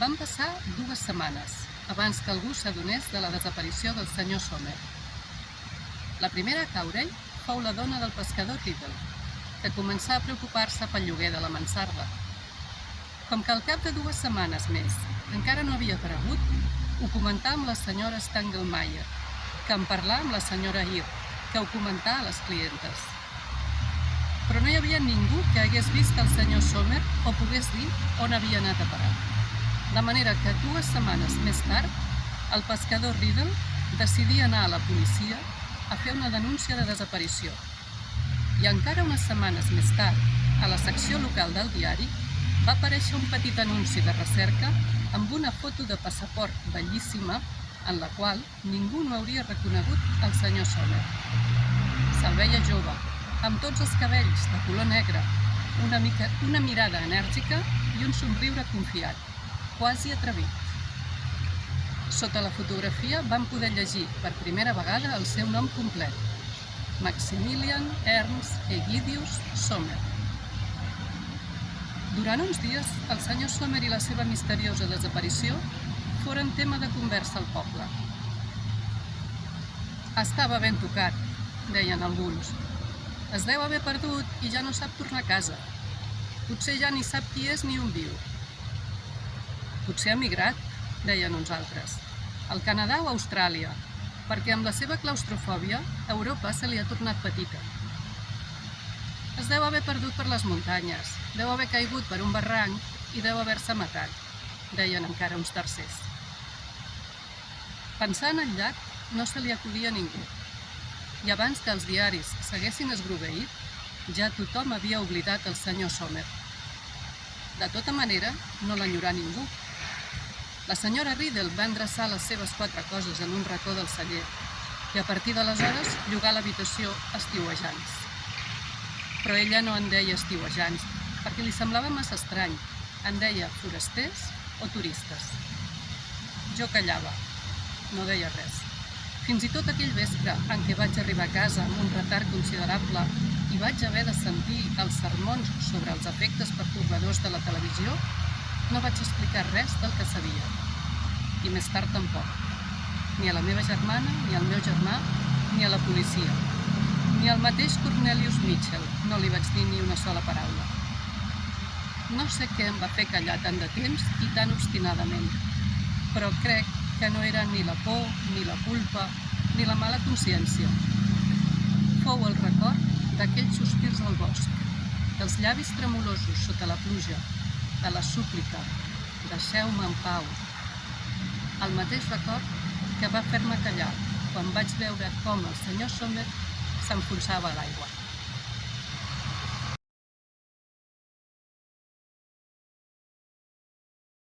Van passar 2 setmanes abans que algú s'adonés de la desaparició del senyor Sommer. La primera a caure-hi fou la dona del pescador Riddle, que començà a preocupar-se pel lloguer de la mansarda. Com que al cap de 2 setmanes més encara no havia aparegut, ho comentà amb la senyora Stangelmeyer, que en parlà amb la senyora Ear, que ho comentà a les clientes. Però no hi havia ningú que hagués vist el senyor Sommer o pogués dir on havia anat a parar. De manera que 2 setmanes més tard, el pescador Riddle decidí anar a la policia a fer una denúncia de desaparició. I encara unes setmanes més tard, a la secció local del diari, va aparèixer un petit anunci de recerca amb una foto de passaport bellíssima en la qual ningú no hauria reconegut el senyor Sommer. Se'l veia jove, amb tots els cabells de color negre, una mirada enèrgica i un somriure confiat, quasi atrevit. Sota la fotografia vam poder llegir per primera vegada el seu nom complet: Maximilian Ernst Egidius Sommer. Durant uns dies, el senyor Sommer i la seva misteriosa desaparició foren tema de conversa al poble. Estava ben tocat, deien alguns. Es deu haver perdut i ja no sap tornar a casa. Potser ja ni sap qui és ni on viu. Potser ha migrat, deien uns altres, al Canadà o a Austràlia, perquè amb la seva claustrofòbia Europa se li ha tornat petita. Es deu haver perdut per les muntanyes, deu haver caigut per un barranc i deu haver-se matat, deien encara uns tercers. Pensar en el llac no se li acudia a ningú, i abans que els diaris s'haguessin esgrogueït, ja tothom havia oblidat el senyor Sommer. De tota manera, no l'enyorà ningú. La senyora Riddle va endreçar les seves 4 coses en un racó del celler i a partir d'aleshores llogà l'habitació estiuejants. Però ella no en deia estiuejants, perquè li semblava massa estrany. En deia forasters o turistes. Jo callava, no deia res. Fins i tot aquell vespre en què vaig arribar a casa amb un retard considerable i vaig haver de sentir els sermons sobre els efectes pertorbadors de la televisió, no vaig explicar res del que sabia. I més tard tampoc. Ni a la meva germana, ni al meu germà, ni a la policia. Ni al mateix Cornelius Mitchell no li vaig dir ni una sola paraula. No sé què em va fer callar tant de temps i tan obstinadament, però crec que no era ni la por, ni la culpa, ni la mala consciència. Fou el record d'aquells sospirs al bosc, dels llavis tremolosos sota la pluja, de la súplica, deixeu-me en pau. El mateix record que va fer-me callar quan vaig veure com el senyor Sommer s'enfonsava a l'aigua.